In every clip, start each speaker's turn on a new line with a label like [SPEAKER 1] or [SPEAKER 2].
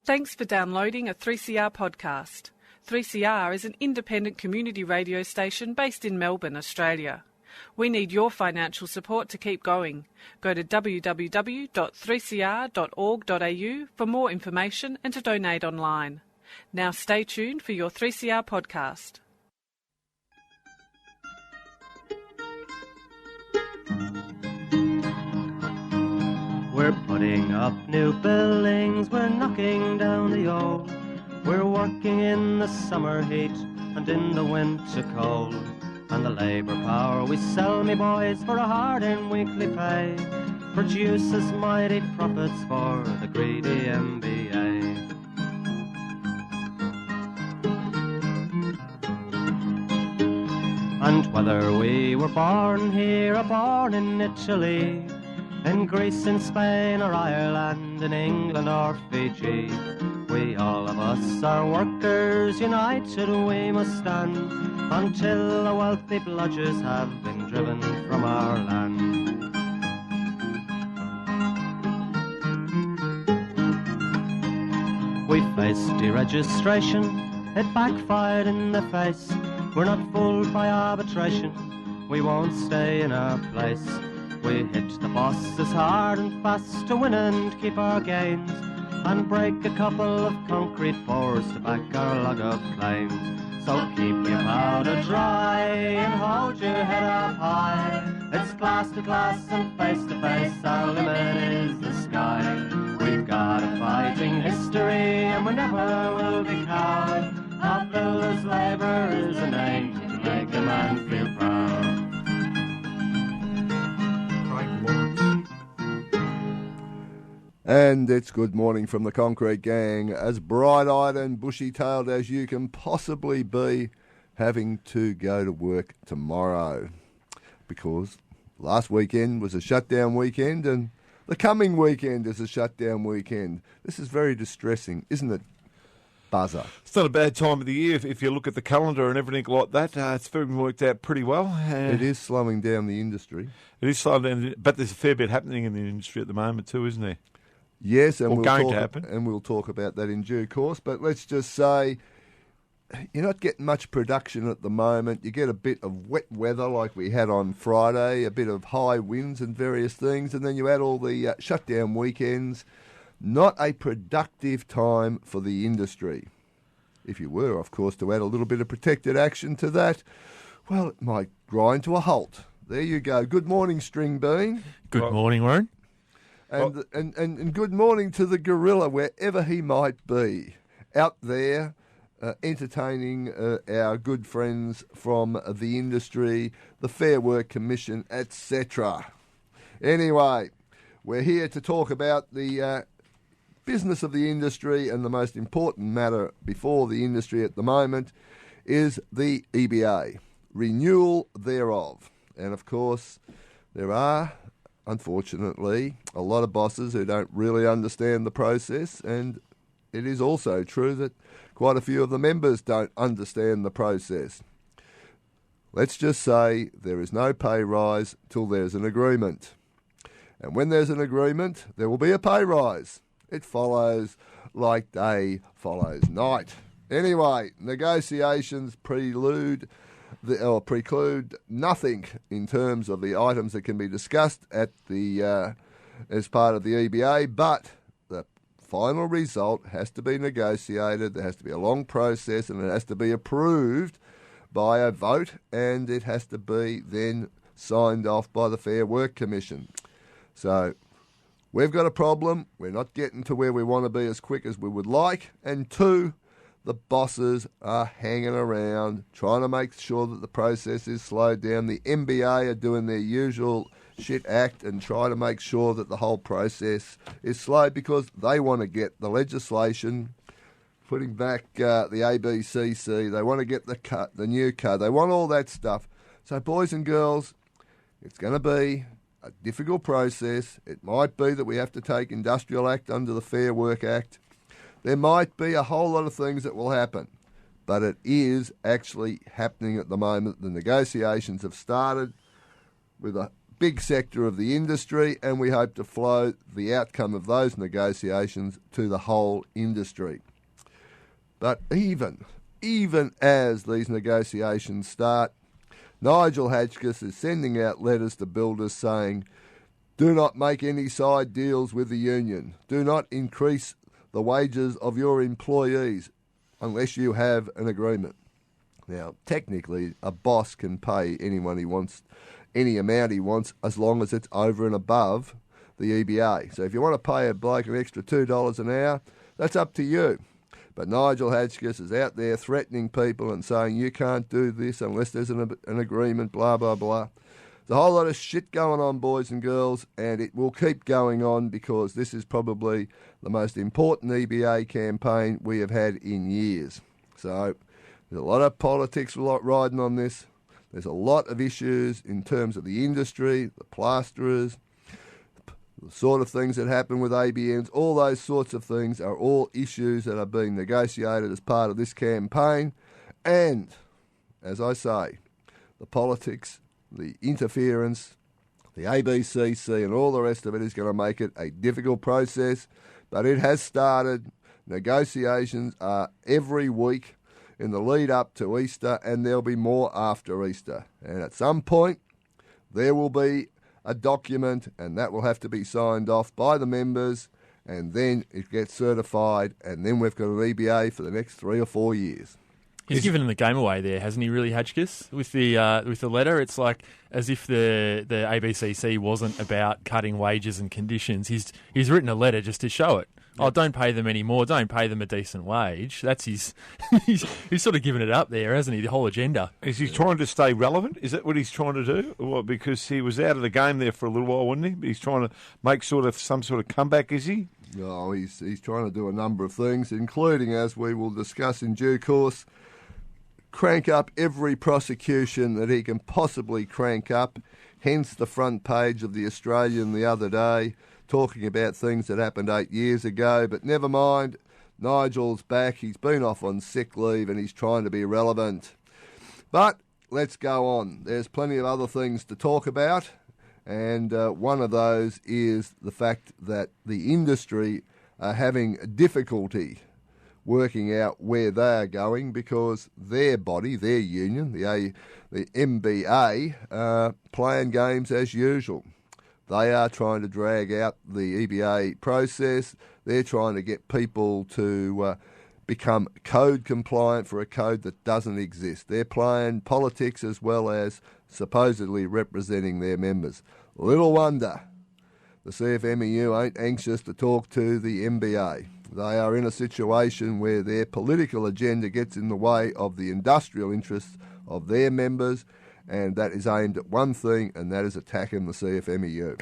[SPEAKER 1] Thanks for downloading a 3CR podcast. 3CR is an independent community radio station based in Melbourne, Australia. We need your financial support to keep going. Go to www.3cr.org.au for more information and to donate online. Now stay tuned for your 3CR podcast.
[SPEAKER 2] We're putting up new buildings, we're knocking down the old. We're working in the summer heat and in the winter cold. And the labour power we sell, me boys, for a hard-earned weekly pay produces mighty profits for the greedy MBA. And whether we were born here or born in Italy, in Greece, in Spain or Ireland, in England or Fiji, we all of us are workers, united we must stand, until the wealthy bludgers have been driven from our land. We faced deregistration, it backfired in the face. We're not fooled by arbitration, we won't stay in our place. We hit the bosses hard and fast to win and keep our gains, and break a couple of concrete pours to back our log of claims. So keep your powder dry and hold your head up high. It's class to class and face to face, our limit is the sky. We've got a fighting history and we never will be cowed. Our builders' labour is a name to make a man feel proud.
[SPEAKER 3] And it's good morning from the Concrete Gang, as bright-eyed and bushy-tailed as you can possibly be, having to go to work tomorrow. Because last weekend was a shutdown weekend and the coming weekend is a shutdown weekend. This is very distressing, isn't it, Buzzer?
[SPEAKER 4] It's not a bad time of the year if you look at the calendar and everything like that. It's very worked out pretty well.
[SPEAKER 3] It is slowing down the industry.
[SPEAKER 4] It is slowing down, but there's a fair bit happening in the industry at the moment too, isn't there?
[SPEAKER 3] Yes, and
[SPEAKER 4] we'll
[SPEAKER 3] talk about that in due course. But let's just say you're not getting much production at the moment. You get a bit of wet weather like we had on Friday, a bit of high winds and various things, and then you add all the shutdown weekends. Not a productive time for the industry. If you were, of course, to add a little bit of protected action to that, well, it might grind to a halt. There you go. Good morning, String Bean.
[SPEAKER 4] Good morning, Warren.
[SPEAKER 3] And good morning to the gorilla, wherever he might be, out there entertaining our good friends from the industry, the Fair Work Commission, etc. Anyway, we're here to talk about the business of the industry, and the most important matter before the industry at the moment is the EBA, renewal thereof. And of course, there are, unfortunately, a lot of bosses who don't really understand the process, and it is also true that quite a few of the members don't understand the process. Let's just say there is no pay rise till there's an agreement. And when there's an agreement, there will be a pay rise. It follows like day follows night. Anyway, negotiations preclude nothing in terms of the items that can be discussed at the as part of the EBA, but the final result has to be negotiated. There has to be a long process, and it has to be approved by a vote, and it has to be then signed off by the Fair Work Commission. So we've got a problem. We're not getting to where we want to be as quick as we would like. And two, the bosses are hanging around, trying to make sure that the process is slowed down. The MBA are doing their usual shit act and try to make sure that the whole process is slowed because they want to get the legislation, putting back the ABCC. They want to get the new code. They want all that stuff. So, boys and girls, it's going to be a difficult process. It might be that we have to take Industrial Act under the Fair Work Act. There might be a whole lot of things that will happen, but it is actually happening at the moment. The negotiations have started with a big sector of the industry, and we hope to flow the outcome of those negotiations to the whole industry. But even as these negotiations start, Nigel Hotchkiss is sending out letters to builders saying, do not make any side deals with the union. Do not increase the wages of your employees unless you have an agreement. Now, technically, a boss can pay anyone he wants, any amount he wants, as long as it's over and above the EBA. So if you want to pay a bloke an extra $2 an hour, that's up to you. But Nigel Hotchkiss is out there threatening people and saying you can't do this unless there's an agreement, blah, blah, blah. There's a whole lot of shit going on, boys and girls, and it will keep going on because this is probably the most important EBA campaign we have had in years. So there's a lot of politics riding on this. There's a lot of issues in terms of the industry, the plasterers, the sort of things that happen with ABNs. All those sorts of things are all issues that are being negotiated as part of this campaign. And, as I say, the politics, the interference, the ABCC and all the rest of it is going to make it a difficult process. But it has started. Negotiations are every week in the lead up to Easter, and there'll be more after Easter. And at some point, there will be a document, and that will have to be signed off by the members, and then it gets certified, and then we've got an EBA for the next 3 or 4 years.
[SPEAKER 5] He's given the game away there, hasn't he, really, Hotchkiss? With the letter, it's like as if the ABCC wasn't about cutting wages and conditions. He's written a letter just to show it. Oh, don't pay them anymore. Don't pay them a decent wage. That's his. He's sort of given it up there, hasn't he? The whole agenda.
[SPEAKER 4] Is he trying to stay relevant? Is that what he's trying to do? Or because he was out of the game there for a little while, wasn't he? But he's trying to make some sort of comeback, is he?
[SPEAKER 3] No, he's trying to do a number of things, including, as we will discuss in due course, crank up every prosecution that he can possibly crank up. Hence the front page of the Australian the other day, talking about things that happened 8 years ago. But never mind, Nigel's back. He's been off on sick leave and he's trying to be relevant. But let's go on. There's plenty of other things to talk about, and one of those is the fact that the industry are having difficulty working out where they are going because their body, their union, the MBA, playing games as usual. They are trying to drag out the EBA process. They're trying to get people to become code compliant for a code that doesn't exist. They're playing politics as well as supposedly representing their members. Little wonder the CFMEU ain't anxious to talk to the MBA. They are in a situation where their political agenda gets in the way of the industrial interests of their members, and that is aimed at one thing, and that is attacking the CFMEU.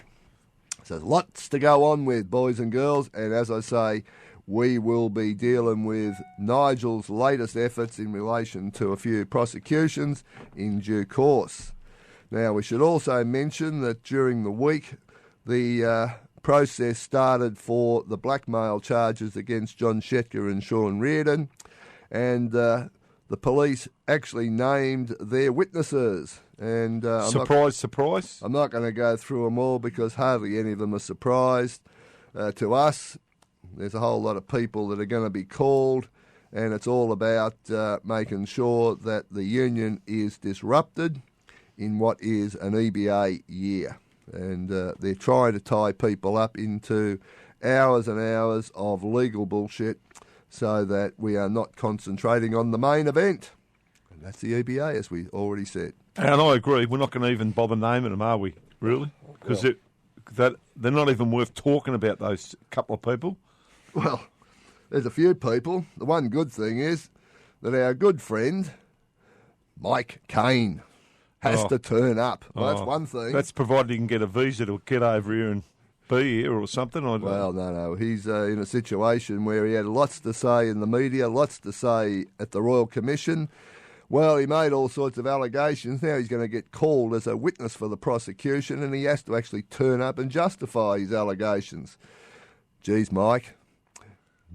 [SPEAKER 3] So there's lots to go on with, boys and girls, and as I say, we will be dealing with Nigel's latest efforts in relation to a few prosecutions in due course. Now, we should also mention that during the week, the process started for the blackmail charges against John Shetka and Sean Reardon, and the police actually named their witnesses. And
[SPEAKER 4] surprise.
[SPEAKER 3] I'm not going to go through them all because hardly any of them are surprised to us. There's a whole lot of people that are going to be called, and it's all about making sure that the union is disrupted in what is an EBA year. And they're trying to tie people up into hours and hours of legal bullshit so that we are not concentrating on the main event. And that's the EBA, as we already said.
[SPEAKER 4] And I agree. We're not going to even bother naming them, are we? Really? Because they're not even worth talking about, those couple of people.
[SPEAKER 3] Well, there's a few people. The one good thing is that our good friend, Mike Kane, has to turn up. Well, that's one thing.
[SPEAKER 4] That's provided he can get a visa to get over here and be here or something.
[SPEAKER 3] Well, no. He's in a situation where he had lots to say in the media, lots to say at the Royal Commission. Well, he made all sorts of allegations. Now he's going to get called as a witness for the prosecution, and he has to actually turn up and justify his allegations. Geez, Mike,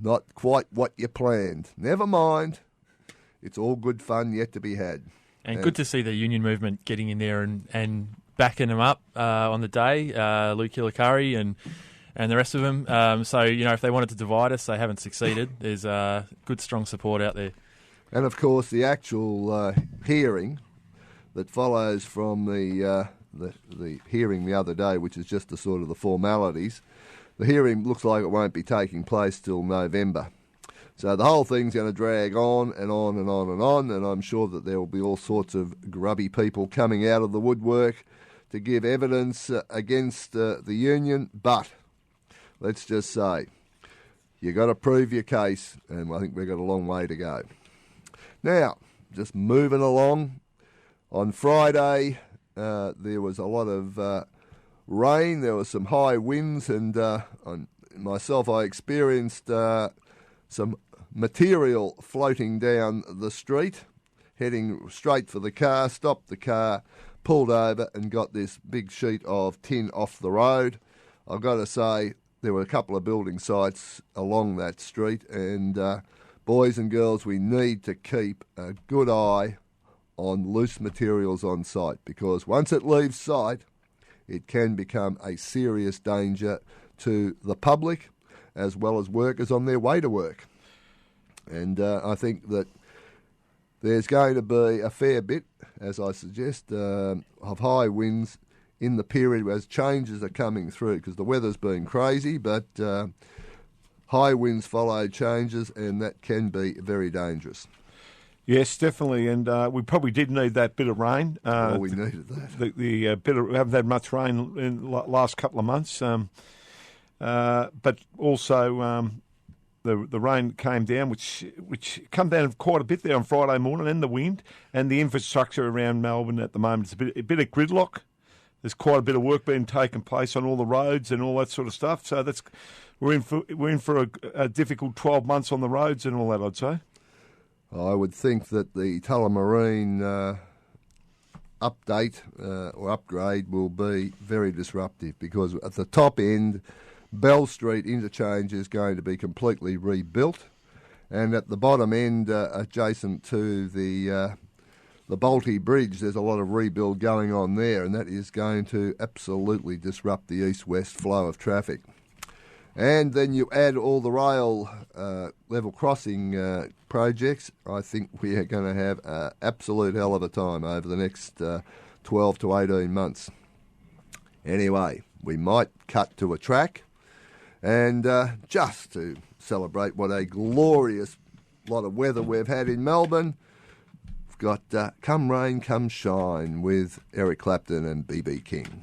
[SPEAKER 3] not quite what you planned. Never mind. It's all good fun yet to be had.
[SPEAKER 5] And good to see the union movement getting in there and backing them up on the day, Luke Killicurry and the rest of them. So, if they wanted to divide us, they haven't succeeded. There's good, strong support out there.
[SPEAKER 3] And, of course, the actual hearing that follows from the hearing the other day, which is just the sort of the formalities, the hearing looks like it won't be taking place till November. So the whole thing's going to drag on and on and on and on, and I'm sure that there will be all sorts of grubby people coming out of the woodwork to give evidence against the union. But let's just say, you got to prove your case, and I think we've got a long way to go. Now, just moving along, on Friday there was a lot of rain, there was some high winds, and myself, I experienced some material floating down the street, heading straight for the car, stopped the car, pulled over and got this big sheet of tin off the road. I've got to say, there were a couple of building sites along that street, and boys and girls, we need to keep a good eye on loose materials on site, because once it leaves site, it can become a serious danger to the public as well as workers on their way to work. And I think that there's going to be a fair bit, as I suggest, of high winds in the period as changes are coming through, because the weather's been crazy, but high winds follow changes, and that can be very dangerous.
[SPEAKER 4] Yes, definitely, and we probably did need that bit of rain.
[SPEAKER 3] We needed that.
[SPEAKER 4] The bit of, we haven't had much rain in the last couple of months, but also the rain came down, which come down quite a bit there on Friday morning, and the wind and the infrastructure around Melbourne at the moment. It's a bit of gridlock. There's quite a bit of work being taken place on all the roads and all that sort of stuff. So we're in for a difficult 12 months on the roads and all that, I'd say.
[SPEAKER 3] I would think that the Tullamarine update or upgrade will be very disruptive, because at the top end, Bell Street interchange is going to be completely rebuilt, and at the bottom end, adjacent to the Balti Bridge, there's a lot of rebuild going on there, and that is going to absolutely disrupt the east-west flow of traffic. And then you add all the rail level crossing projects, I think we are going to have an absolute hell of a time over the next 12 to 18 months. Anyway, we might cut to a track, and just to celebrate what a glorious lot of weather we've had in Melbourne, we've got Come Rain, Come Shine with Eric Clapton and B.B. King.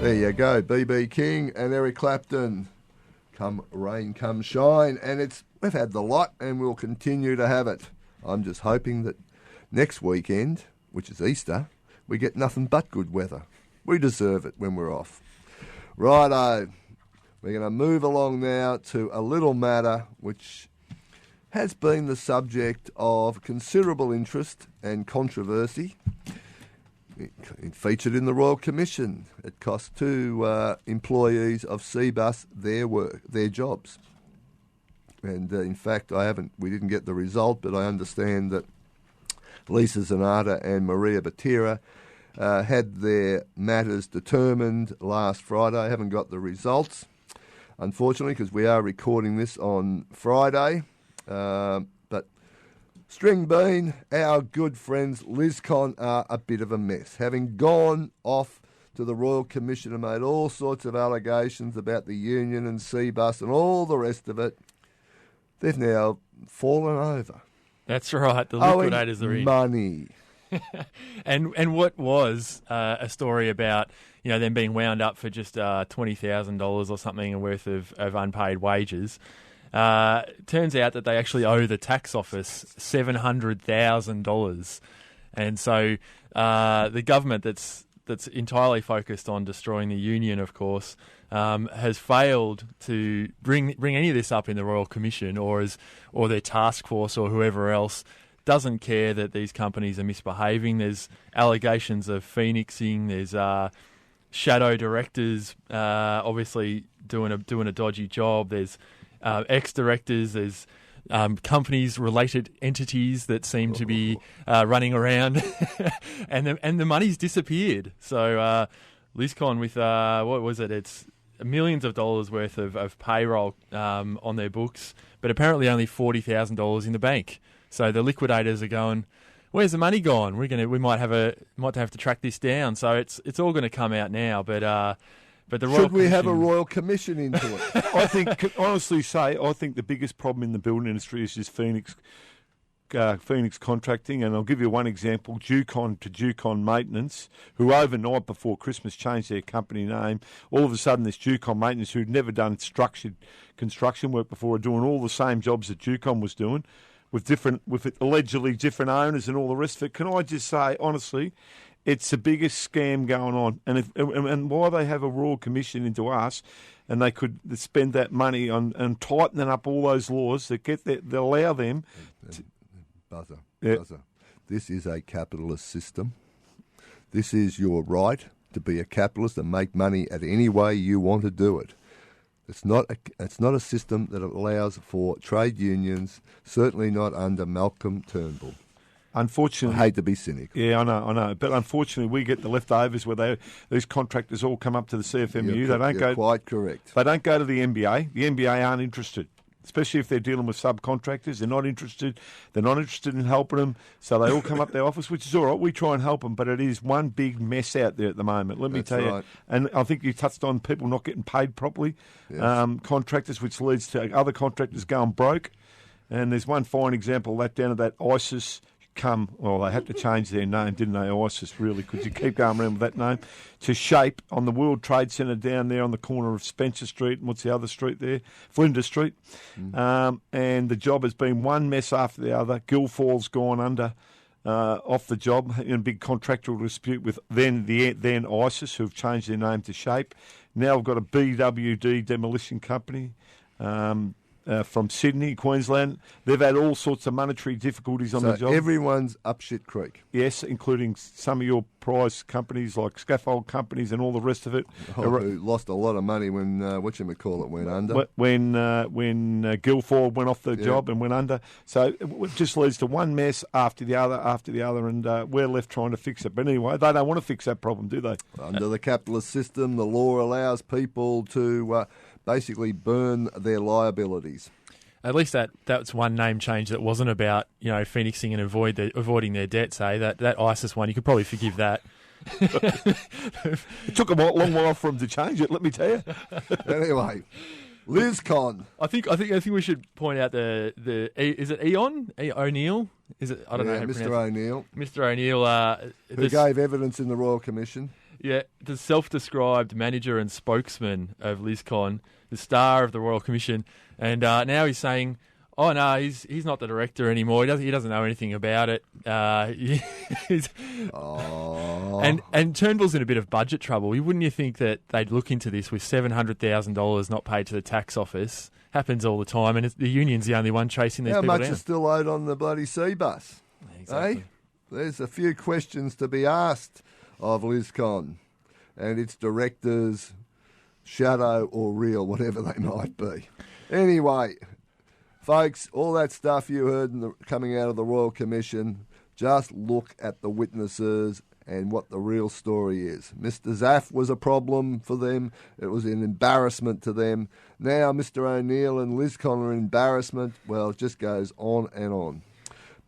[SPEAKER 3] There you go, B.B. King and Eric Clapton. Come rain, come shine. And we've had the lot, and we'll continue to have it. I'm just hoping that next weekend, which is Easter, we get nothing but good weather. We deserve it when we're off. Righto. We're going to move along now to a little matter which has been the subject of considerable interest and controversy. It featured in the Royal Commission. It cost two employees of Cbus their jobs. And in fact, we didn't get the result, but I understand that Lisa Zanata and Maria Batira had their matters determined last Friday. I haven't got the results, unfortunately, because we are recording this on Friday. But String Bean, our good friends LizCon are a bit of a mess. Having gone off to the Royal Commission and made all sorts of allegations about the union and Cbus and all the rest of it, they've now fallen over.
[SPEAKER 5] That's right, the liquidators are in.
[SPEAKER 3] Money.
[SPEAKER 5] And what was a story about them being wound up for just $20,000 or something worth of unpaid wages. Turns out that they actually owe the tax office $700,000, and so the government that's entirely focused on destroying the union, of course, has failed to bring any of this up in the Royal Commission or their task force or whoever else. Doesn't care that these companies are misbehaving. There's allegations of phoenixing. There's shadow directors obviously doing a dodgy job. There's ex-directors. There's companies-related entities that seem to be running around, and the money's disappeared. So LizCon with what was it? It's millions of dollars worth of payroll on their books, but apparently only $40,000 in the bank. So the liquidators are going, where's the money gone? We might have to track this down. So it's all going to come out now. But the Royal
[SPEAKER 3] Should we have a Royal Commission into it?
[SPEAKER 4] I think the biggest problem in the building industry is just Phoenix contracting, and I'll give you one example. Ducon to Ducon Maintenance, who overnight before Christmas changed their company name. All of a sudden, this Ducon Maintenance, who'd never done structured construction work before, are doing all the same jobs that Ducon was doing, with allegedly different owners and all the rest of it. Can I just say, honestly, it's the biggest scam going on. And why they have a Royal Commission into us, and they could spend that money on and tightening up all those laws that allow them.
[SPEAKER 3] Buzzer. This is a capitalist system. This is your right to be a capitalist and make money at any way you want to do it. It's not a system that allows for trade unions, certainly not under Malcolm Turnbull.
[SPEAKER 4] Unfortunately,
[SPEAKER 3] I hate to be cynical.
[SPEAKER 4] Yeah, I know. But unfortunately, we get the leftovers where these contractors all come up to the CFMEU.
[SPEAKER 3] You're quite correct.
[SPEAKER 4] They don't go to the NBA. The NBA aren't interested, especially if they're dealing with subcontractors. They're not interested. They're not interested in helping them. So they all come up to their office, which is all right. We try and help them, but it is one big mess out there at the moment. Let me tell you. And I think you touched on people not getting paid properly, yes. Contractors, which leads to other contractors going broke. And there's one fine example of that down at that ISIS. They had to change their name, didn't they? ISIS, really. Could you keep going around with that name? To Shape on the World Trade Centre down there on the corner of Spencer Street and what's the other street there? Flinders Street. And the job has been one mess after the other. Guildfall's gone under off the job in a big contractual dispute with then ISIS, who've changed their name to Shape. Now we've got a BWD demolition company. From Sydney, Queensland. They've had all sorts of monetary difficulties on the job.
[SPEAKER 3] Everyone's up shit creek.
[SPEAKER 4] Yes, including some of your prize companies like scaffold companies and all the rest of it.
[SPEAKER 3] Who lost a lot of money when, went under.
[SPEAKER 4] When Guildford went off the job and went under. So it just leads to one mess after the other, and we're left trying to fix it. But anyway, they don't want to fix that problem, do they?
[SPEAKER 3] Under the capitalist system, the law allows people to basically burn their liabilities.
[SPEAKER 5] At least that's one name change that wasn't about phoenixing and avoiding their debts. That ISIS one, you could probably forgive that.
[SPEAKER 4] It took a long while for them to change it. Let me tell you.
[SPEAKER 3] Anyway, LizCon.
[SPEAKER 5] I think we should point out the is it Eon O'Neill? Is it? I don't know. How
[SPEAKER 3] Mr. O'Neill.
[SPEAKER 5] Mr. O'Neill,
[SPEAKER 3] who gave evidence in the Royal Commission.
[SPEAKER 5] Yeah, the self-described manager and spokesman of LizCon, the star of the Royal Commission, and now he's saying, "Oh no, he's not the director anymore. He doesn't know anything about it." And Turnbull's in a bit of budget trouble. Wouldn't you think that they'd look into this with $700,000 not paid to the tax office? Happens all the time, and the union's the only one chasing these people down.
[SPEAKER 3] How much is still owed on the bloody sea bus?
[SPEAKER 5] Exactly.
[SPEAKER 3] There's a few questions to be asked of LizCon and its directors, shadow or real, whatever they might be. Anyway, folks, all that stuff you heard coming out of the Royal Commission, just look at the witnesses and what the real story is. Mr. Zaff was a problem for them. It was an embarrassment to them. Now Mr. O'Neill and LizCon are an embarrassment. Well, it just goes on and on.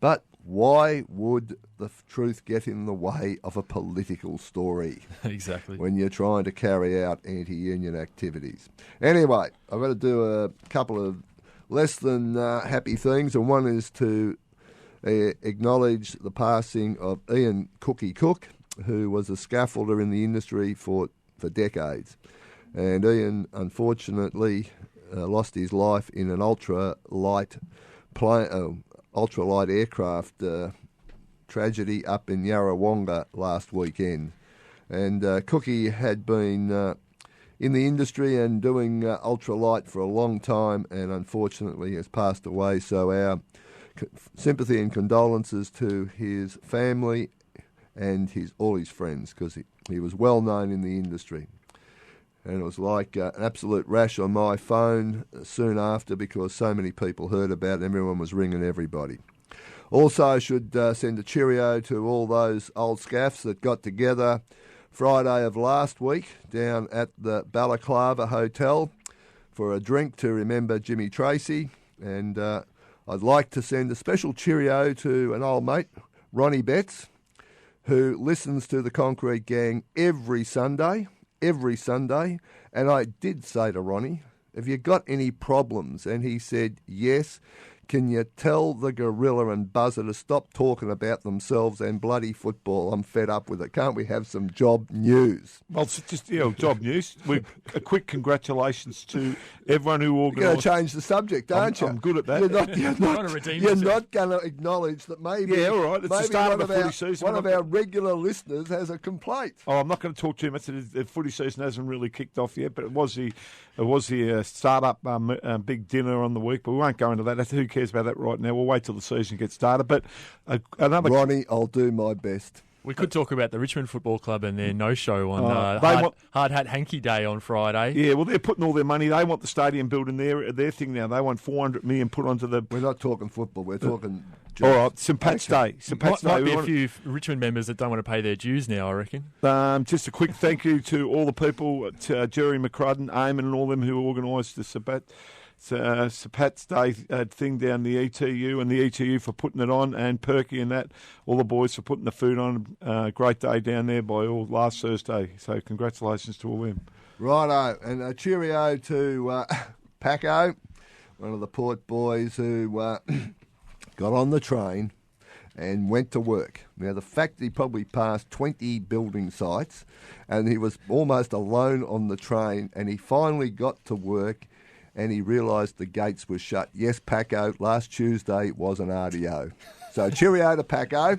[SPEAKER 3] But why would the truth get in the way of a political story?
[SPEAKER 5] Exactly.
[SPEAKER 3] When you're trying to carry out anti-union activities. Anyway, I've got to do a couple of less than happy things, and one is to acknowledge the passing of Ian Cookie Cook, who was a scaffolder in the industry for decades. And Ian, unfortunately, lost his life in an ultralight aircraft tragedy up in Yarrawonga last weekend. And Cookie had been in the industry and doing ultralight for a long time, and unfortunately has passed away. So our sympathy and condolences to his family and all his friends, because he was well known in the industry. And it was like an absolute rash on my phone soon after, because so many people heard about it. Everyone was ringing everybody. Also, I should send a cheerio to all those old scaffs that got together Friday of last week down at the Balaclava Hotel for a drink to remember Jimmy Tracy. And I'd like to send a special cheerio to an old mate, Ronnie Betts, who listens to the Concrete Gang every Sunday. And I did say to Ronnie, have you got any problems? And he said, yes. Can you tell the gorilla and buzzer to stop talking about themselves and bloody football? I'm fed up with it. Can't we have some job news?
[SPEAKER 4] Well, it's just job news. A quick congratulations to everyone who organised.
[SPEAKER 3] You're going to change the subject, aren't you?
[SPEAKER 4] I'm good at that.
[SPEAKER 3] You're not going to acknowledge that maybe.
[SPEAKER 4] Yeah, all right. It's the start of the footy season.
[SPEAKER 3] One of our regular listeners has a complaint.
[SPEAKER 4] Oh, I'm not going to talk too much. The footy season hasn't really kicked off yet, but it was the start-up big dinner on the week. But we won't go into that. Who cares about that right now? We'll wait till the season gets started. But
[SPEAKER 3] Ronnie, I'll do my best.
[SPEAKER 5] We could talk about the Richmond Football Club and their no-show on Hard Hat Hanky Day on Friday.
[SPEAKER 4] Yeah, well, they're putting all their money. They want the stadium built in their thing now. They want $400 million put onto the...
[SPEAKER 3] We're not talking football. We're talking...
[SPEAKER 4] All right, St. Pat's Day.
[SPEAKER 5] Might be a few Richmond members that don't want to pay their dues now, I reckon.
[SPEAKER 4] Just a quick thank you to all the people, to Jerry McCrudden, Eamon and all them who organised the St. Pat's Day thing down the ETU, and the ETU for putting it on, and Perky and all the boys for putting the food on. Great day down there by all last Thursday. So congratulations to all them.
[SPEAKER 3] Righto, and a cheerio to Paco, one of the Port boys who got on the train and went to work. Now, the fact that he probably passed 20 building sites and he was almost alone on the train, and he finally got to work and he realised the gates were shut. Yes, Paco, last Tuesday was an RDO. So cheerio to Paco.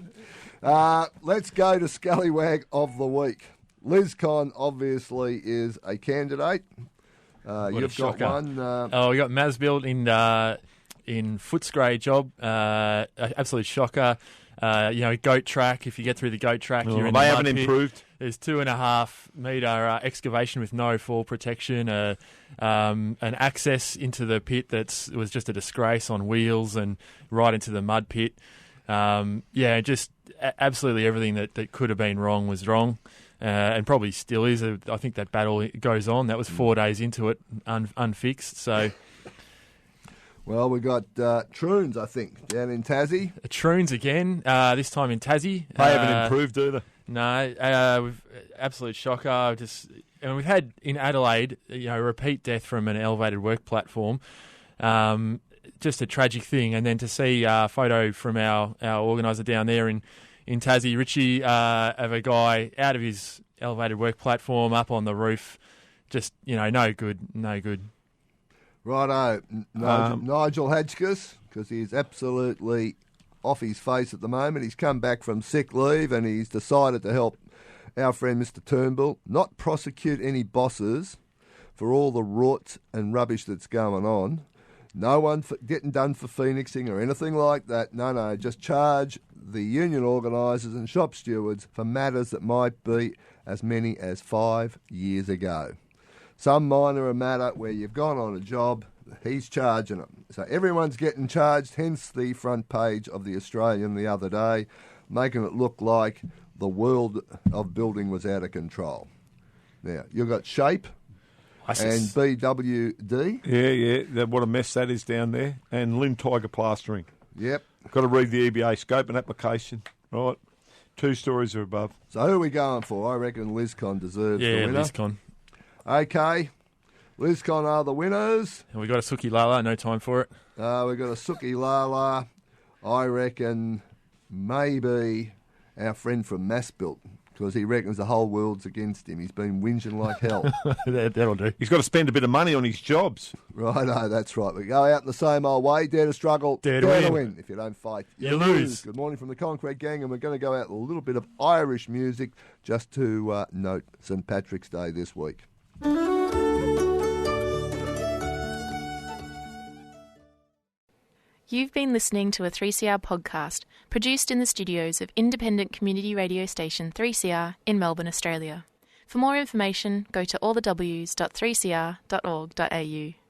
[SPEAKER 3] Let's go to Scallywag of the Week. LizCon obviously is a candidate. You've got one.
[SPEAKER 5] We got Masbuild in Footscray job. Absolute shocker. Goat track. If you get through the goat track, you're in the
[SPEAKER 4] they
[SPEAKER 5] mud
[SPEAKER 4] haven't
[SPEAKER 5] pit.
[SPEAKER 4] improved.
[SPEAKER 5] There's 2.5 metre excavation with no fall protection. An access into the pit was just a disgrace on wheels and right into the mud pit. Just absolutely everything that could have been wrong was wrong. And probably still is. I think that battle goes on. That was 4 days into it, unfixed. So,
[SPEAKER 3] well, we got Troons, I think, down in Tassie.
[SPEAKER 5] Troons again. This time in Tassie.
[SPEAKER 4] They haven't improved either.
[SPEAKER 5] No, we've absolute shocker. And we've had in Adelaide, repeat death from an elevated work platform. Just a tragic thing. And then to see a photo from our organiser down there in Tassie, Richie, of a guy out of his elevated work platform up on the roof. Just, no good.
[SPEAKER 3] Righto, Nigel Hadgkiss, because he's absolutely off his face at the moment. He's come back from sick leave and he's decided to help our friend Mr Turnbull not prosecute any bosses for all the rot and rubbish that's going on. No one getting done for phoenixing or anything like that. No, just charge the union organisers and shop stewards for matters that might be as many as 5 years ago. Some minor matter where you've gone on a job, he's charging them. So everyone's getting charged, hence the front page of the Australian the other day, making it look like the world of building was out of control. Now, you've got Shape and BWD.
[SPEAKER 4] Yeah, what a mess that is down there. And Lynn Tiger Plastering.
[SPEAKER 3] Yep.
[SPEAKER 4] Got to read the EBA scope and application. Right. 2 stories or above.
[SPEAKER 3] So who are we going for? I reckon LizCon deserves the winner.
[SPEAKER 5] Yeah, LizCon.
[SPEAKER 3] Okay. LizCon are the winners.
[SPEAKER 5] And we got a Suki Lala, no time for it.
[SPEAKER 3] We got a Suki Lala. I reckon maybe our friend from Massbuilt, because he reckons the whole world's against him. He's been whinging like hell.
[SPEAKER 5] That'll do.
[SPEAKER 4] He's got to spend a bit of money on his jobs.
[SPEAKER 3] Righto, that's right. We go out in the same old way. Dare to struggle,
[SPEAKER 5] dare to win.
[SPEAKER 3] If you don't fight,
[SPEAKER 5] you lose.
[SPEAKER 3] Good morning from the Concrete Gang, and we're going to go out with a little bit of Irish music just to note St Patrick's Day this week.
[SPEAKER 6] You've been listening to a 3CR podcast produced in the studios of independent community radio station 3CR in Melbourne, Australia. For more information, go to allthews.3cr.org.au.